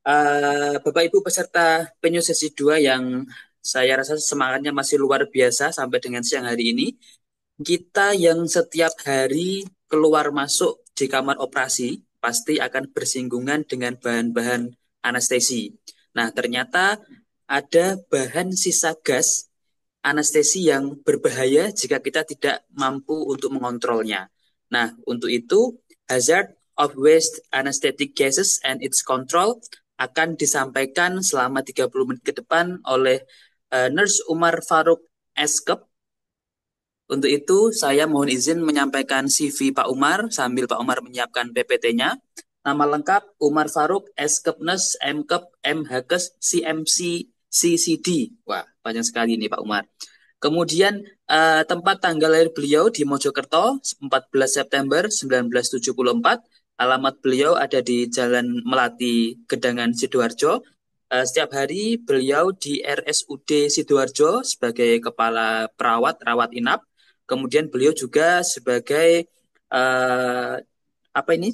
Bapak Ibu peserta penyu sesi 2 yang saya rasa semangatnya masih luar biasa sampai dengan siang hari ini. Kita yang setiap hari keluar masuk di kamar operasi pasti akan bersinggungan dengan bahan-bahan anestesi. Nah, ternyata ada bahan sisa gas anestesi yang berbahaya jika kita tidak mampu untuk mengontrolnya. Nah, untuk itu, hazard of waste anesthetic gases and its control akan disampaikan selama 30 menit ke depan oleh Nurse Umar Faruk Eskep. Untuk itu, saya mohon izin menyampaikan CV Pak Umar sambil Pak Umar menyiapkan PPT-nya. Nama lengkap Umar Faruk, Eskepnes, Mkep, Mhakes, CMC, CCD. Wah, panjang sekali ini Pak Umar. Kemudian tempat tanggal lahir beliau di Mojokerto 14 September 1974. Alamat beliau ada di Jalan Melati, Gedangan, Sidoarjo. Setiap hari beliau di RSUD Sidoarjo sebagai kepala perawat rawat inap. Kemudian beliau juga sebagai eh, apa ini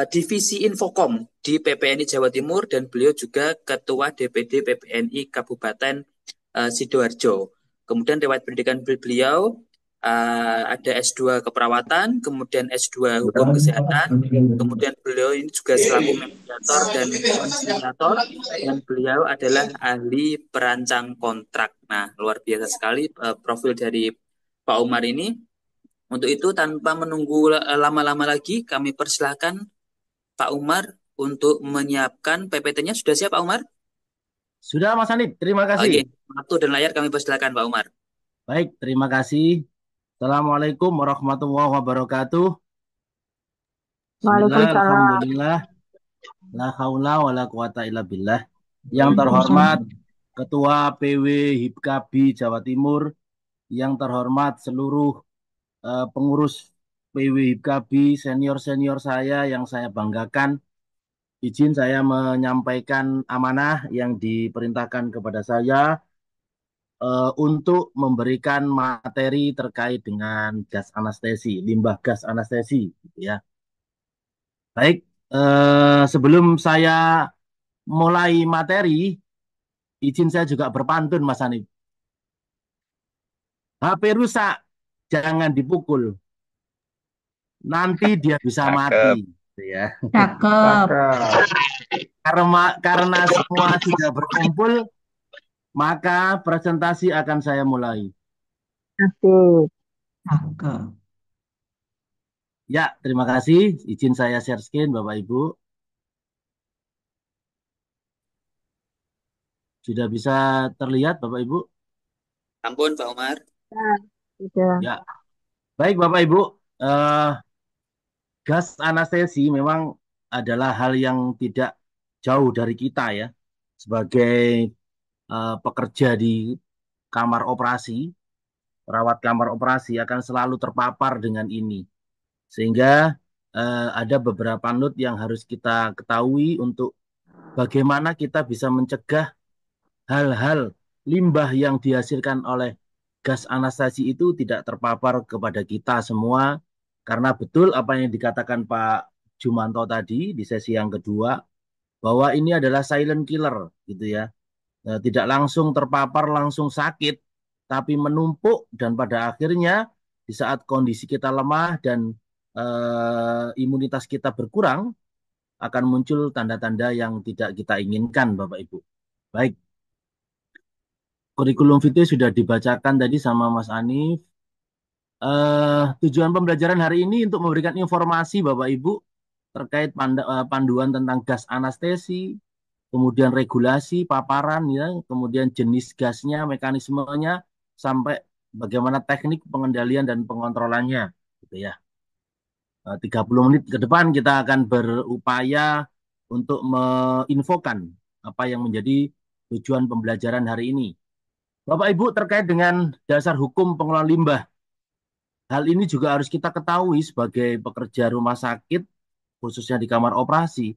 divisi Infokom di PPNI Jawa Timur dan beliau juga ketua DPD PPNI Kabupaten Sidoarjo. Kemudian riwayat pendidikan beliau ada S2 keperawatan, kemudian S2 hukum kesehatan, kemudian beliau ini juga selaku mediator dan konsiliator, dan beliau adalah ahli perancang kontrak. Nah, luar biasa sekali profil dari Pak Umar ini. Untuk itu, tanpa menunggu lama-lama lagi, kami persilahkan Pak Umar untuk menyiapkan PPT-nya. Sudah siap, Pak Umar? Sudah Mas Hanif, terima kasih. Oke, waktu dan layar kami persilahkan, Pak Umar. Baik, terima kasih. Assalamualaikum warahmatullahi wabarakatuh. Bismillah, Waalaikumsalam. alhamdulillah, la haula wa la quwata illa billah. Yang terhormat Waalaikumsalam. Ketua PW Hipkabi Jawa Timur, yang terhormat seluruh pengurus PW Hipkabi, senior-senior saya yang saya banggakan, izin saya menyampaikan amanah yang diperintahkan kepada saya untuk memberikan materi terkait dengan gas anestesi, limbah gas anestesi, gitu ya. Baik, sebelum saya mulai materi, izin saya juga berpantun, Mas Hanif. HP rusak, jangan dipukul, nanti dia bisa mati, Cakep. gitu ya. Cakep. Karena semua sudah berkumpul, maka presentasi akan saya mulai. Asik. Cakep. Ya, terima kasih. Izin saya share screen, Bapak Ibu. Sudah bisa terlihat, Bapak Ibu? Ampun, Pak Umar. Nah, sudah. Ya, baik Bapak Ibu. Eh, Gas anestesi memang adalah hal yang tidak jauh dari kita ya. Sebagai pekerja di kamar operasi, perawat kamar operasi akan selalu terpapar dengan ini. Sehingga ada beberapa not yang harus kita ketahui untuk bagaimana kita bisa mencegah hal-hal limbah yang dihasilkan oleh gas anestesi itu tidak terpapar kepada kita semua, karena betul apa yang dikatakan Pak Jumanto tadi di sesi yang kedua, bahwa ini adalah silent killer gitu ya. Tidak langsung terpapar, langsung sakit, tapi menumpuk dan pada akhirnya di saat kondisi kita lemah dan imunitas kita berkurang, akan muncul tanda-tanda yang tidak kita inginkan, Bapak Ibu. Baik, kurikulum vitae sudah dibacakan tadi sama Mas Anif. Tujuan pembelajaran hari ini untuk memberikan informasi Bapak Ibu terkait panduan tentang gas anestesi, kemudian regulasi, paparan, ya, kemudian jenis gasnya, mekanismenya, sampai bagaimana teknik pengendalian dan pengontrolannya, gitu ya. 30 menit ke depan kita akan berupaya untuk menginfokan apa yang menjadi tujuan pembelajaran hari ini. Bapak Ibu, terkait dengan dasar hukum pengelolaan limbah, hal ini juga harus kita ketahui sebagai pekerja rumah sakit, khususnya di kamar operasi.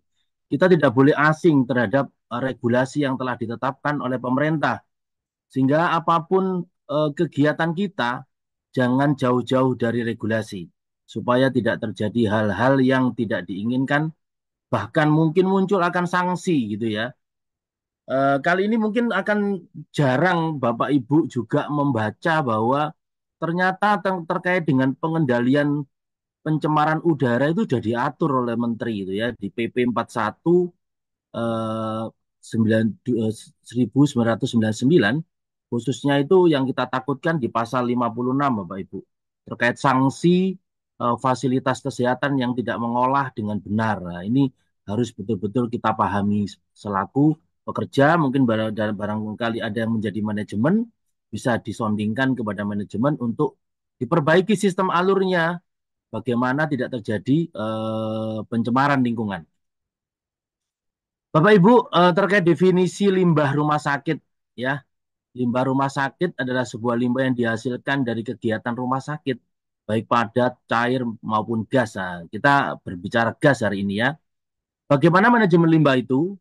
Kita tidak boleh asing terhadap regulasi yang telah ditetapkan oleh pemerintah. Sehingga apapun kegiatan kita, jangan jauh-jauh dari regulasi. Supaya tidak terjadi hal-hal yang tidak diinginkan bahkan mungkin muncul akan sanksi gitu ya. Kali ini mungkin akan jarang Bapak Ibu juga membaca bahwa ternyata terkait dengan pengendalian pencemaran udara itu sudah diatur oleh Menteri itu ya di PP 41 eh, 1999, khususnya itu yang kita takutkan di pasal 56 Bapak Ibu terkait sanksi fasilitas kesehatan yang tidak mengolah dengan benar. Nah, ini harus betul-betul kita pahami selaku pekerja, mungkin barangkali ada yang menjadi manajemen, bisa disondingkan kepada manajemen untuk diperbaiki sistem alurnya, bagaimana tidak terjadi pencemaran lingkungan. Bapak Ibu, terkait definisi limbah rumah sakit, ya, limbah rumah sakit adalah sebuah limbah yang dihasilkan dari kegiatan rumah sakit, baik padat, cair maupun gas. Nah, kita berbicara gas hari ini ya. Bagaimana manajemen limbah itu?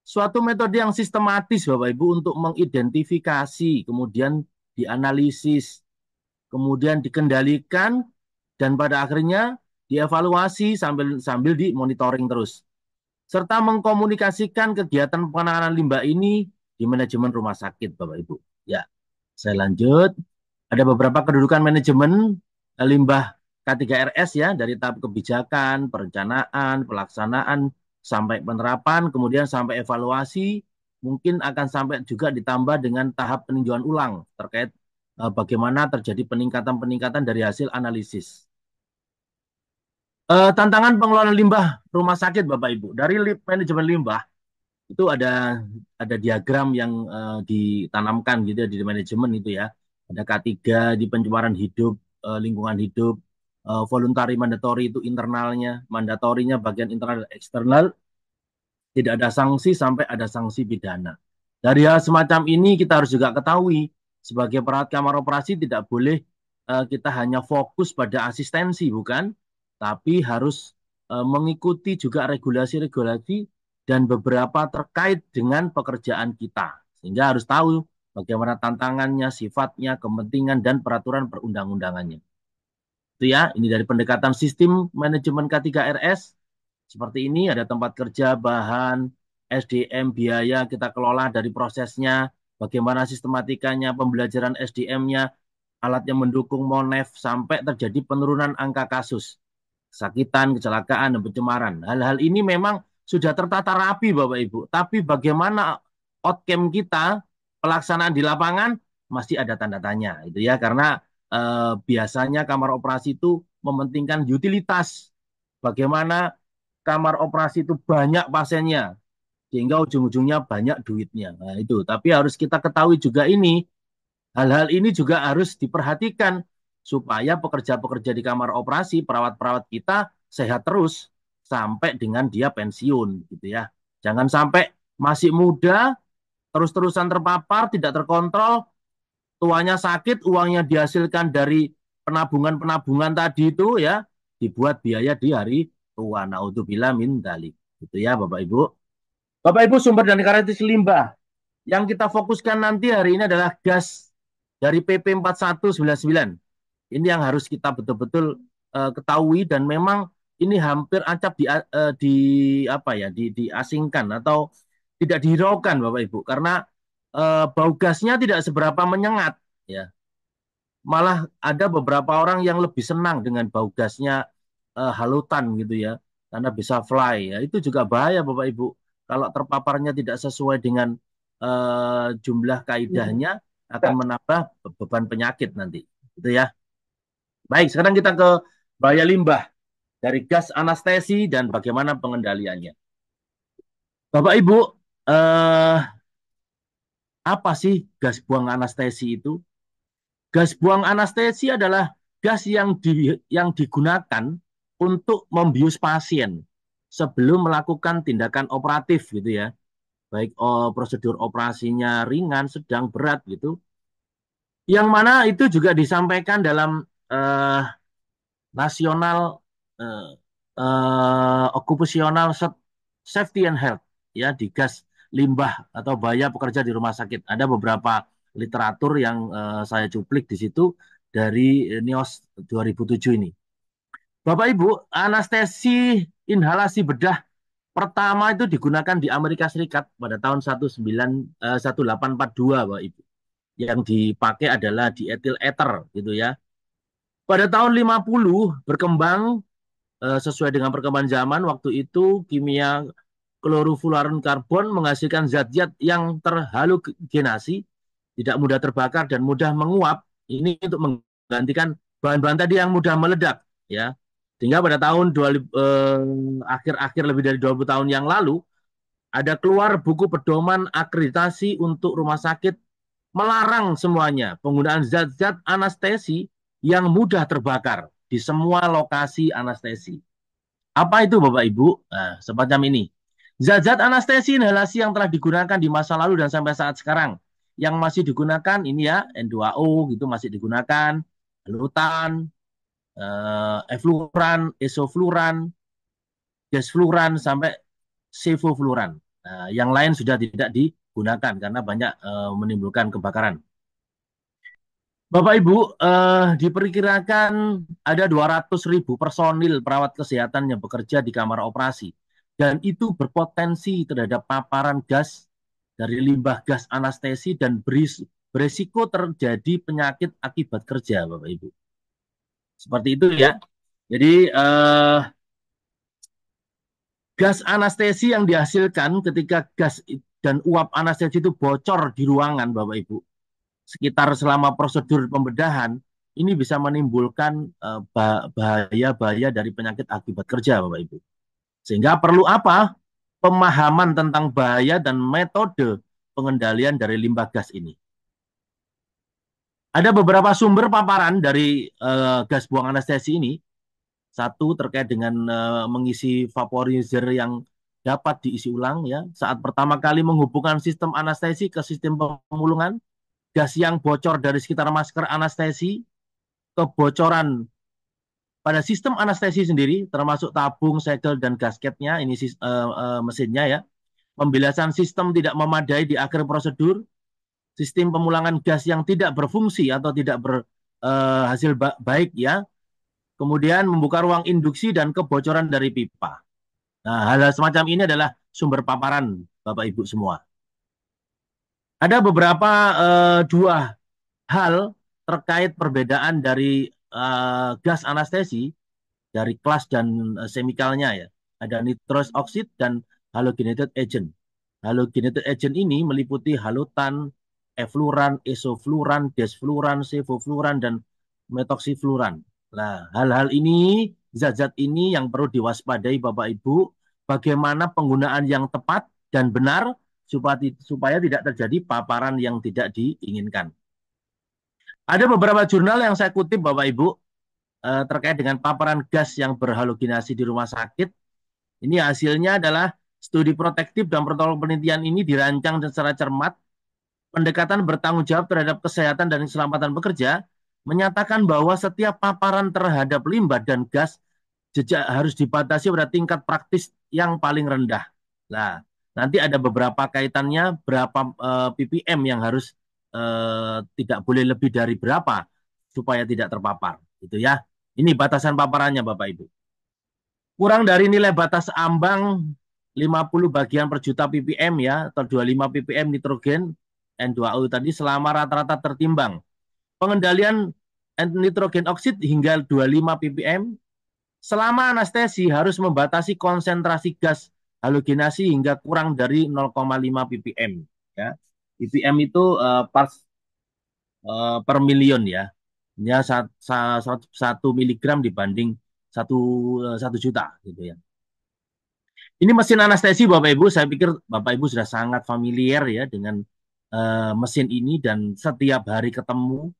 Suatu metode yang sistematis, Bapak Ibu, untuk mengidentifikasi, kemudian dianalisis, kemudian dikendalikan, dan pada akhirnya dievaluasi sambil sambil dimonitoring terus, serta mengkomunikasikan kegiatan penanganan limbah ini di manajemen rumah sakit, Bapak Ibu. Ya, saya lanjut. Ada beberapa kedudukan manajemen limbah K3RS ya, dari tahap kebijakan, perencanaan, pelaksanaan, sampai penerapan, kemudian sampai evaluasi, mungkin akan sampai juga ditambah dengan tahap peninjauan ulang terkait bagaimana terjadi peningkatan-peningkatan dari hasil analisis. Tantangan pengelolaan limbah rumah sakit, Bapak Ibu. Dari manajemen limbah itu ada diagram yang ditanamkan gitu ya di manajemen itu ya. Ada K3 di pencemaran hidup, lingkungan hidup, voluntary mandatory itu internalnya, mandatorinya bagian internal dan eksternal, tidak ada sanksi sampai ada sanksi pidana. Dari hal semacam ini kita harus juga ketahui sebagai perawat kamar operasi tidak boleh kita hanya fokus pada asistensi bukan, tapi harus mengikuti juga regulasi-regulasi dan beberapa terkait dengan pekerjaan kita. Sehingga harus tahu bagaimana tantangannya, sifatnya, kepentingan dan peraturan perundang-undangannya. Itu ya, ini dari pendekatan sistem manajemen K3RS. Seperti ini ada tempat kerja, bahan, SDM, biaya kita kelola dari prosesnya, bagaimana sistematikanya, pembelajaran SDM-nya, alat yang mendukung MONEF sampai terjadi penurunan angka kasus kesakitan, kecelakaan, dan pencemaran. Hal-hal ini memang sudah tertata rapi Bapak Ibu, tapi bagaimana outcome kita, pelaksanaan di lapangan masih ada tanda tanya itu ya, karena biasanya kamar operasi itu mementingkan utilitas. Bagaimana kamar operasi itu banyak pasiennya, sehingga ujung-ujungnya banyak duitnya. Nah, itu. Tapi harus kita ketahui juga ini, hal-hal ini juga harus diperhatikan supaya pekerja-pekerja di kamar operasi, perawat-perawat kita sehat terus sampai dengan dia pensiun gitu ya. Jangan sampai masih muda terus-terusan terpapar, tidak terkontrol, tuanya sakit, uangnya dihasilkan dari penabungan-penabungan tadi itu ya, dibuat biaya di hari tua. Naudzubillah min dalik. Gitu ya Bapak Ibu. Bapak Ibu, sumber dan karakteristik limbah yang kita fokuskan nanti hari ini adalah gas dari PP 4199. Ini yang harus kita betul-betul ketahui dan memang ini hampir acap di apa ya diasingkan atau tidak dihiraukan Bapak Ibu karena bau gasnya tidak seberapa menyengat ya. Malah ada beberapa orang yang lebih senang dengan bau gasnya halutan gitu ya karena bisa fly ya. Itu juga bahaya Bapak Ibu kalau terpaparnya tidak sesuai dengan jumlah kaidahnya akan menambah beban penyakit nanti gitu ya. Baik, sekarang kita ke bahaya limbah dari gas anestesi dan bagaimana pengendaliannya. Bapak Ibu, eh, apa sih gas buang anestesi itu? Gas buang anestesi adalah gas yang digunakan untuk membius pasien sebelum melakukan tindakan operatif gitu ya. Baik prosedur operasinya ringan, sedang, berat gitu. Yang mana itu juga disampaikan dalam eh, nasional eh, occupational safety and health ya di gas limbah atau bahaya pekerja di rumah sakit. Ada beberapa literatur yang saya cuplik di situ dari NIOS 2007 ini. Bapak Ibu, anestesi inhalasi bedah pertama itu digunakan di Amerika Serikat pada tahun 1842, Bapak Ibu. Yang dipakai adalah dietil ether gitu ya. Pada tahun 50 berkembang sesuai dengan perkembangan zaman. Waktu itu kimia klorofluorokarbon menghasilkan zat-zat yang terhalogenasi, tidak mudah terbakar dan mudah menguap. Ini untuk menggantikan bahan-bahan tadi yang mudah meledak ya. Sehingga pada tahun akhir-akhir lebih dari 20 tahun yang lalu ada keluar buku pedoman akreditasi untuk rumah sakit melarang semuanya penggunaan zat-zat anestesi yang mudah terbakar di semua lokasi anestesi. Apa itu Bapak Ibu? Nah, semacam ini. Zat-zat anestesi inhalasi yang telah digunakan di masa lalu dan sampai saat sekarang. Yang masih digunakan ini ya, N2O gitu masih digunakan, lutan, efluran, esofluran, desfluran, sampai sevofluran. Nah, yang lain sudah tidak digunakan karena banyak menimbulkan kebakaran. Bapak Ibu, diperkirakan ada 200.000 personil perawat kesehatan yang bekerja di kamar operasi. Dan itu berpotensi terhadap paparan gas dari limbah gas anestesi dan berisiko terjadi penyakit akibat kerja, Bapak Ibu. Seperti itu ya. Jadi gas anestesi yang dihasilkan ketika gas dan uap anestesi itu bocor di ruangan, Bapak Ibu, sekitar selama prosedur pembedahan, ini bisa menimbulkan bahaya-bahaya dari penyakit akibat kerja, Bapak Ibu. Sehingga perlu apa? Pemahaman tentang bahaya dan metode pengendalian dari limbah gas ini. Ada beberapa sumber paparan dari gas buang anestesi ini. Satu terkait dengan mengisi vaporizer yang dapat diisi ulang ya. Saat pertama kali menghubungkan sistem anestesi ke sistem pemulungan, gas yang bocor dari sekitar masker anestesi, kebocoran pada sistem anestesi sendiri, termasuk tabung, segel, dan gasketnya, ini mesinnya ya, pembilasan sistem tidak memadai di akhir prosedur, sistem pemulangan gas yang tidak berfungsi atau tidak berhasil baik ya, kemudian membuka ruang induksi dan kebocoran dari pipa. Nah, hal-hal semacam ini adalah sumber paparan Bapak Ibu semua. Ada beberapa dua hal terkait perbedaan dari gas anestesi dari kelas dan chemicalnya ya. Ada nitrous oxide dan halogenated agent. Halogenated agent ini meliputi halutan, efluran, esofluran, desfluran, sevofluran, dan metoksifluran. Nah, hal-hal ini, zat-zat ini yang perlu diwaspadai Bapak Ibu, bagaimana penggunaan yang tepat dan benar supaya tidak terjadi paparan yang tidak diinginkan. Ada beberapa jurnal yang saya kutip Bapak Ibu terkait dengan paparan gas yang berhalogenasi di rumah sakit. Ini hasilnya adalah studi protektif dan protokol penelitian ini dirancang secara cermat. Pendekatan bertanggung jawab terhadap kesehatan dan keselamatan pekerja menyatakan bahwa setiap paparan terhadap limbah dan gas harus dibatasi pada tingkat praktis yang paling rendah. Nah, nanti ada beberapa kaitannya berapa ppm yang harus tidak boleh lebih dari berapa supaya tidak terpapar, gitu ya. Ini batasan paparannya Bapak Ibu. Kurang dari nilai batas ambang 50 bagian per juta ppm ya, atau 25 ppm nitrogen N2O tadi selama rata-rata tertimbang. Pengendalian nitrogen oksid hingga 25 ppm. Selama anestesi harus membatasi konsentrasi gas halogenasi hingga kurang dari 0,5 ppm. Ya. ppm itu parts per million ya. Ya 1 miligram dibanding 1 juta gitu ya. Ini mesin anestesi Bapak Ibu, saya pikir Bapak Ibu sudah sangat familiar ya dengan mesin ini dan setiap hari ketemu,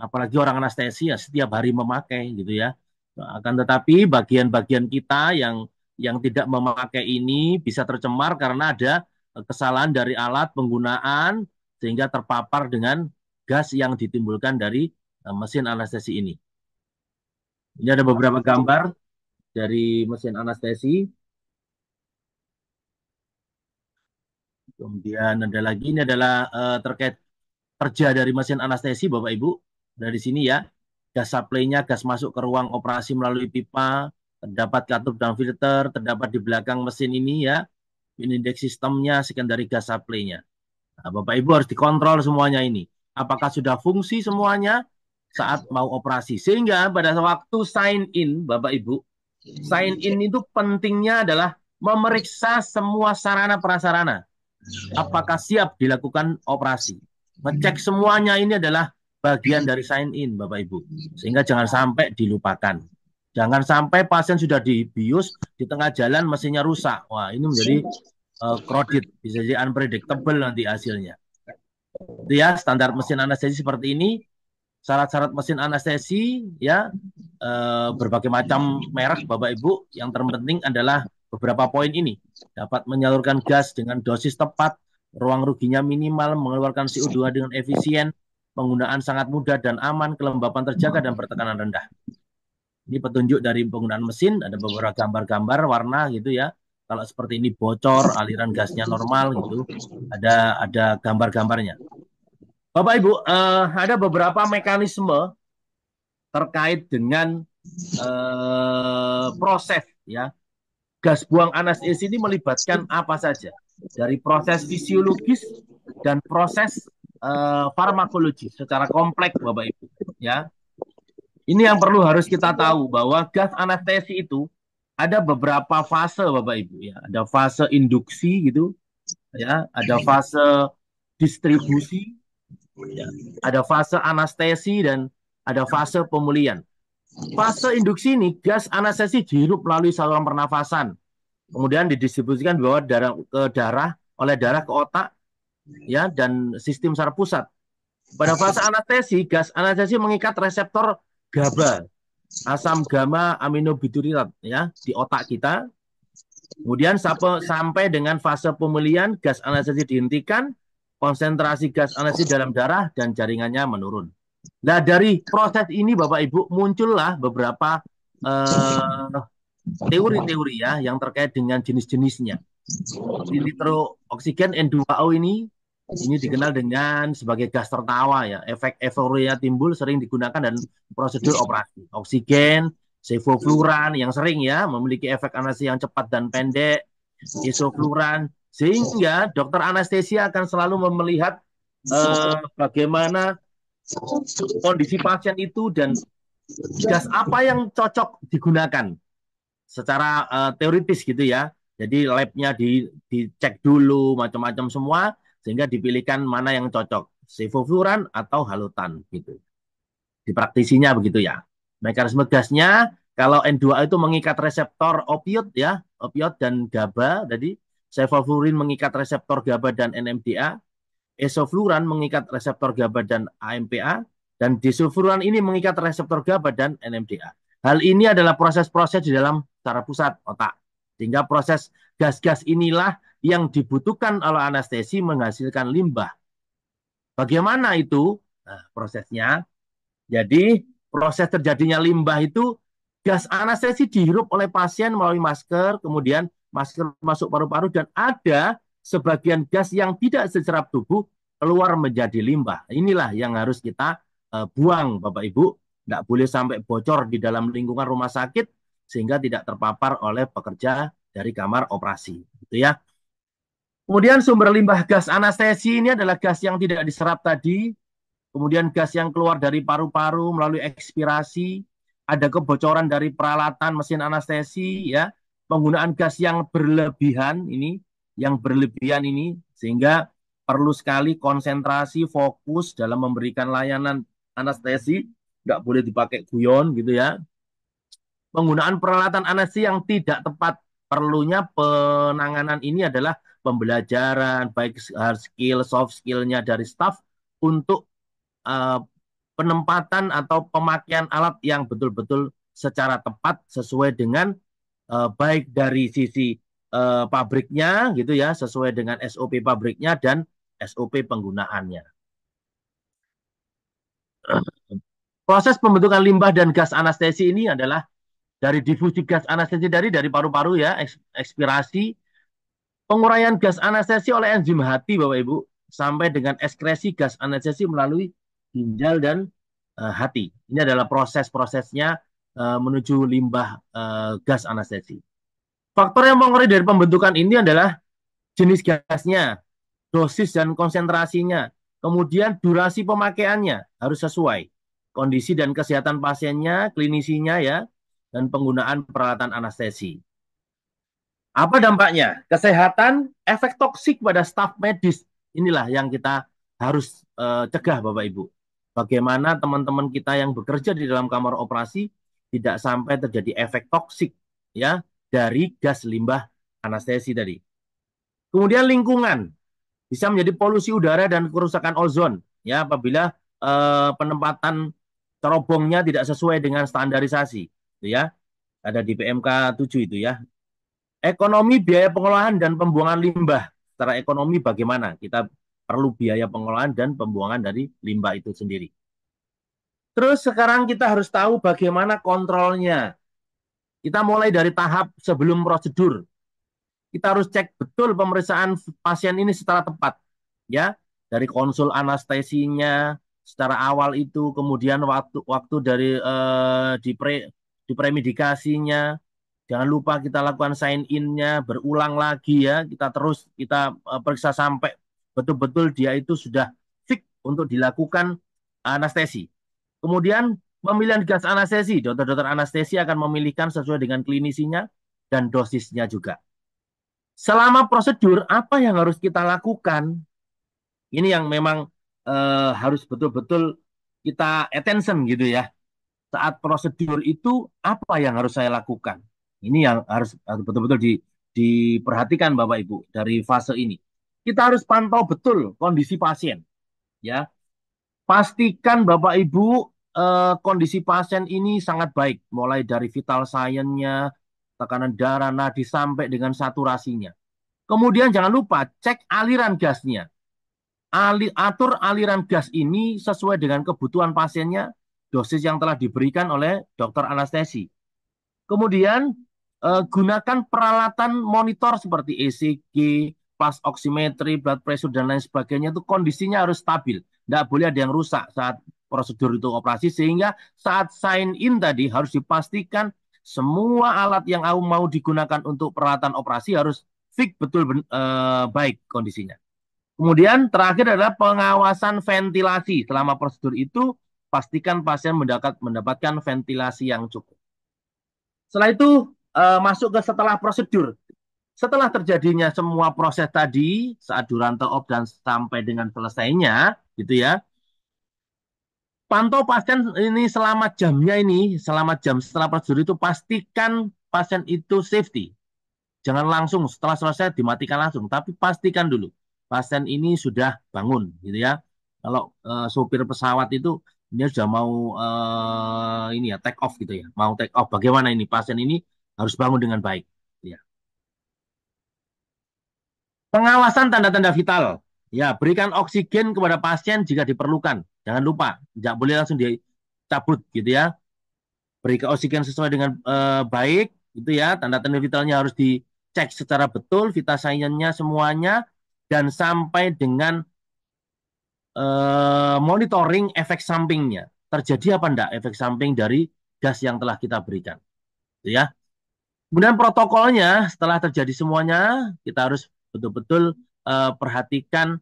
apalagi orang anestesi ya setiap hari memakai gitu ya. Akan tetapi bagian-bagian kita yang tidak memakai ini bisa tercemar karena ada kesalahan dari alat penggunaan sehingga terpapar dengan gas yang ditimbulkan dari mesin anestesi ini. Ini ada beberapa gambar dari mesin anestesi. Kemudian ada lagi, ini adalah terkait kerja dari mesin anestesi Bapak Ibu. Dari sini ya, gas supply-nya, gas masuk ke ruang operasi melalui pipa, terdapat katup dan filter, terdapat di belakang mesin ini ya, indeks sistemnya, secondary gas supply-nya. Nah, Bapak Ibu harus dikontrol semuanya ini. Apakah sudah fungsi semuanya saat mau operasi. Sehingga pada waktu sign in, Bapak Ibu, sign in itu pentingnya adalah memeriksa semua sarana prasarana. Apakah siap dilakukan operasi. Ngecek semuanya ini adalah bagian dari sign in, Bapak Ibu. Sehingga jangan sampai dilupakan. Jangan sampai pasien sudah dibius, di tengah jalan mesinnya rusak. Wah, ini menjadi crowded, bisa jadi unpredictable nanti hasilnya. Itu ya, standar mesin anestesi seperti ini. Syarat-syarat mesin anestesi ya, berbagai macam merek Bapak Ibu. Yang terpenting adalah beberapa poin ini. Dapat menyalurkan gas dengan dosis tepat, ruang ruginya minimal, mengeluarkan CO2 dengan efisien, penggunaan sangat mudah dan aman, kelembapan terjaga dan bertekanan rendah. Ini petunjuk dari penggunaan mesin, ada beberapa gambar-gambar warna gitu ya. Kalau seperti ini bocor, aliran gasnya normal gitu, ada gambar-gambarnya. Bapak Ibu, ada beberapa mekanisme terkait dengan proses ya. Gas buang anestesi ini melibatkan apa saja? Dari proses fisiologis dan proses farmakologis secara kompleks, Bapak Ibu. Ya, ini yang perlu harus kita tahu bahwa gas anestesi itu ada beberapa fase, Bapak Ibu. Ya, ada fase induksi gitu, ya, ada fase distribusi, ya, ada fase anestesi dan ada fase pemulihan. Fase induksi ini gas anestesi dihirup melalui saluran pernafasan, kemudian didistribusikan bawah darah ke darah oleh darah ke otak, ya, dan sistem saraf pusat. Pada fase anestesi, gas anestesi mengikat reseptor GABA, asam gamma aminobutyriat, ya, di otak kita. Kemudian sampai dengan fase pemulihan, gas anestesi dihentikan, konsentrasi gas anestesi dalam darah dan jaringannya menurun. Nah, dari proses ini Bapak Ibu muncullah beberapa teori-teori ya yang terkait dengan jenis-jenisnya. Nitrooksigen N2O ini dikenal dengan sebagai gas tertawa ya. Efek euforia timbul sering digunakan dan prosedur operasi. Oksigen, sevofluran yang sering ya memiliki efek anestesi yang cepat dan pendek. Isofluran, sehingga dokter anestesi akan selalu melihat bagaimana kondisi pasien itu dan gas apa yang cocok digunakan secara teoritis gitu ya. Jadi labnya dicek dulu macam-macam semua sehingga dipilihkan mana yang cocok, sevofluran atau halutan gitu. Di praktisinya begitu ya. Mekanisme gasnya kalau N2A itu mengikat reseptor opioid ya, opioid dan GABA tadi, sevoflurin mengikat reseptor GABA dan NMDA, esofluran mengikat reseptor GABA dan AMPA, dan disulfuran ini mengikat reseptor GABA dan NMDA. Hal ini adalah proses-proses di dalam saraf pusat otak. Sehingga proses gas-gas inilah yang dibutuhkan oleh anestesi menghasilkan limbah. Bagaimana itu? Nah, prosesnya. Jadi proses terjadinya limbah itu gas anestesi dihirup oleh pasien melalui masker, kemudian masker masuk paru-paru dan ada sebagian gas yang tidak diserap tubuh keluar menjadi limbah. Inilah yang harus kita buang, Bapak Ibu. Tidak boleh sampai bocor di dalam lingkungan rumah sakit sehingga tidak terpapar oleh pekerja dari kamar operasi. Gitu ya. Kemudian sumber limbah gas anestesi ini adalah gas yang tidak diserap tadi, kemudian gas yang keluar dari paru-paru melalui ekspirasi, ada kebocoran dari peralatan mesin anestesi, ya, penggunaan gas yang berlebihan ini, sehingga perlu sekali konsentrasi, fokus dalam memberikan layanan anestesi, nggak boleh dipakai guyon gitu ya. Penggunaan peralatan anestesi yang tidak tepat, perlunya penanganan ini adalah pembelajaran, baik hard skill, soft skill-nya dari staff untuk penempatan atau pemakaian alat yang betul-betul secara tepat sesuai dengan baik dari sisi pabriknya gitu ya, sesuai dengan SOP pabriknya dan SOP penggunaannya. Proses pembentukan limbah dan gas anestesi ini adalah dari difusi gas anestesi dari paru-paru ya, ekspirasi, penguraian gas anestesi oleh enzim hati Bapak Ibu, sampai dengan ekskresi gas anestesi melalui ginjal dan hati. Ini adalah proses-prosesnya menuju limbah gas anestesi. Faktor yang mempengaruhi dari pembentukan ini adalah jenis gasnya, dosis dan konsentrasinya, kemudian durasi pemakaiannya harus sesuai, kondisi dan kesehatan pasiennya, klinisinya ya, dan penggunaan peralatan anestesi. Apa dampaknya? Kesehatan, efek toksik pada staf medis. Inilah yang kita harus cegah Bapak Ibu. Bagaimana teman-teman kita yang bekerja di dalam kamar operasi tidak sampai terjadi efek toksik ya dari gas limbah anestesi tadi. Kemudian lingkungan bisa menjadi polusi udara dan kerusakan ozon ya apabila penempatan cerobongnya tidak sesuai dengan standarisasi gitu ya. Ada di PMK 7 itu ya. Ekonomi biaya pengolahan dan pembuangan limbah. Secara ekonomi bagaimana? Kita perlu biaya pengolahan dan pembuangan dari limbah itu sendiri. Terus sekarang kita harus tahu bagaimana kontrolnya. Kita mulai dari tahap sebelum prosedur. Kita harus cek betul pemeriksaan pasien ini secara tepat. Ya, dari konsul anestesinya secara awal itu, kemudian waktu dari di premedikasinya, jangan lupa kita lakukan sign in-nya, berulang lagi ya. Kita periksa sampai betul-betul dia itu sudah fix untuk dilakukan anestesi. Kemudian pemilihan gas anestesi, dokter-dokter anestesi akan memilihkan sesuai dengan klinisinya dan dosisnya juga. Selama prosedur, apa yang harus kita lakukan? Ini yang memang harus betul-betul kita attention gitu ya. Saat prosedur itu apa yang harus saya lakukan? Ini yang harus betul-betul diperhatikan Bapak Ibu dari fase ini. Kita harus pantau betul kondisi pasien, ya. Pastikan Bapak Ibu kondisi pasien ini sangat baik, mulai dari vital sign-nya, tekanan darah, nadi sampai dengan saturasinya. Kemudian jangan lupa cek aliran gasnya. Atur aliran gas ini sesuai dengan kebutuhan pasiennya, dosis yang telah diberikan oleh dokter anestesi. Kemudian gunakan peralatan monitor seperti ECG, pulse oximetry, blood pressure dan lain sebagainya itu kondisinya harus stabil. Tidak boleh ada yang rusak saat prosedur itu operasi sehingga saat sign in tadi harus dipastikan semua alat yang mau digunakan untuk peralatan operasi harus fix betul baik kondisinya. Kemudian terakhir adalah pengawasan ventilasi. Selama prosedur itu, pastikan pasien mendapatkan ventilasi yang cukup. Setelah itu, masuk ke setelah prosedur. Setelah terjadinya semua proses tadi, saat durante op dan sampai dengan selesainya, gitu ya, pantau pasien ini selama jamnya ini, selama jam setelah prosedur itu, pastikan pasien itu safety. Jangan langsung setelah selesai dimatikan langsung, tapi pastikan dulu pasien ini sudah bangun, gitu ya. Kalau sopir pesawat itu dia sudah mau ini ya take off gitu ya, mau take off. Bagaimana ini pasien ini harus bangun dengan baik. Ya. Pengawasan tanda-tanda vital, ya berikan oksigen kepada pasien jika diperlukan. Jangan lupa, tidak boleh langsung dicabut gitu ya. Berikan oksigen sesuai dengan baik, gitu ya. Tanda-tanda vitalnya harus dicek secara betul, vital sign-nya semuanya, dan sampai dengan monitoring efek sampingnya. Terjadi apa enggak efek samping dari gas yang telah kita berikan. Gitu ya. Kemudian protokolnya setelah terjadi semuanya, kita harus betul-betul perhatikan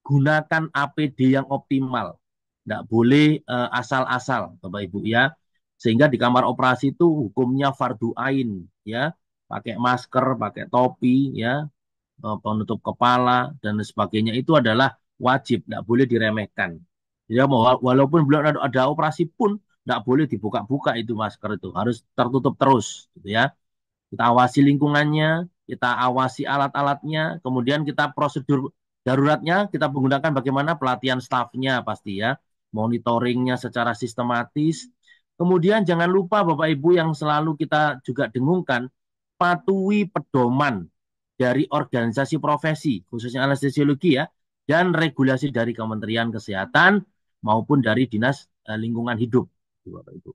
gunakan APD yang optimal. Tidak boleh asal-asal, Bapak Ibu ya. Sehingga di kamar operasi itu hukumnya fardu ain ya. Pakai masker, pakai topi ya, penutup kepala dan sebagainya itu adalah wajib, tidak boleh diremehkan. Ya, walaupun belum ada operasi pun tidak boleh dibuka-buka itu masker itu, harus tertutup terus, gitu ya. Kita awasi lingkungannya, kita awasi alat-alatnya, kemudian kita prosedur daruratnya, kita menggunakan bagaimana pelatihan stafnya pasti ya, monitoringnya secara sistematis. Kemudian jangan lupa Bapak Ibu yang selalu kita juga dengungkan, patuhi pedoman dari organisasi profesi, khususnya anestesiologi ya, dan regulasi dari Kementerian Kesehatan maupun dari Dinas Lingkungan Hidup. Bapak Ibu.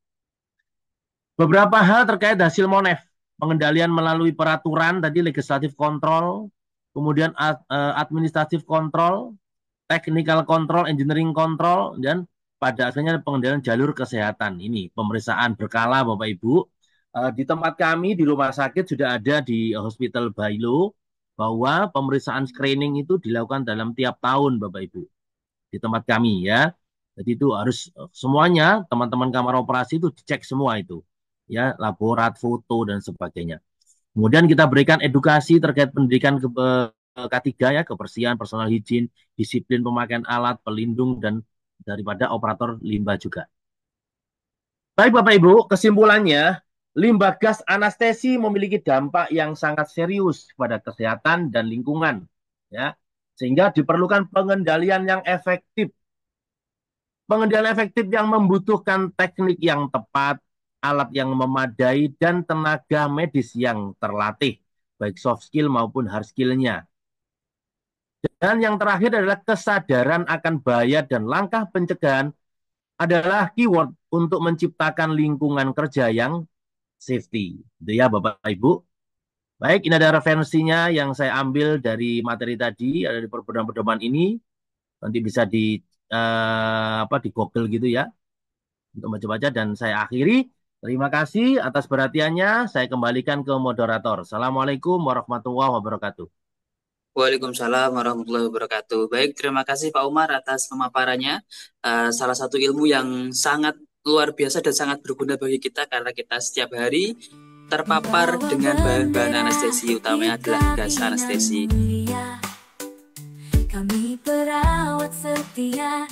Beberapa hal terkait hasil MONEF, pengendalian melalui peraturan tadi legislatif kontrol, kemudian administratif kontrol, technical control, engineering control, dan pada akhirnya pengendalian jalur kesehatan. Ini pemeriksaan berkala Bapak Ibu. Di tempat kami di rumah sakit sudah ada di Hospital Bailo bahwa pemeriksaan screening itu dilakukan dalam tiap tahun Bapak Ibu di tempat kami ya. Jadi itu harus semuanya teman-teman kamar operasi itu dicek semua itu ya, laborat, foto dan sebagainya. Kemudian kita berikan edukasi terkait pendidikan K3 ya, kebersihan, personal hygiene, disiplin pemakaian alat pelindung dan daripada operator limbah juga. Baik Bapak Ibu, kesimpulannya limbah gas anestesi memiliki dampak yang sangat serius pada kesehatan dan lingkungan ya. Sehingga diperlukan pengendalian yang efektif. Pengendalian efektif yang membutuhkan teknik yang tepat, alat yang memadai dan tenaga medis yang terlatih, baik soft skill maupun hard skill-nya. Dan yang terakhir adalah kesadaran akan bahaya dan langkah pencegahan adalah keyword untuk menciptakan lingkungan kerja yang safety. Itu ya Bapak Ibu. Baik, ini ada referensinya yang saya ambil dari materi tadi, ada di pedoman-pedoman ini. Nanti bisa di di Google gitu ya untuk baca-baca, dan saya akhiri. Terima kasih atas perhatiannya. Saya kembalikan ke moderator. Assalamualaikum warahmatullahi wabarakatuh. Waalaikumsalam warahmatullahi wabarakatuh. Baik, terima kasih Pak Umar atas pemaparannya. Salah satu ilmu yang sangat luar biasa dan sangat berguna bagi kita karena kita setiap hari terpapar dengan bahan-bahan anestesi, utamanya adalah gas anestesi. Kami perawat setia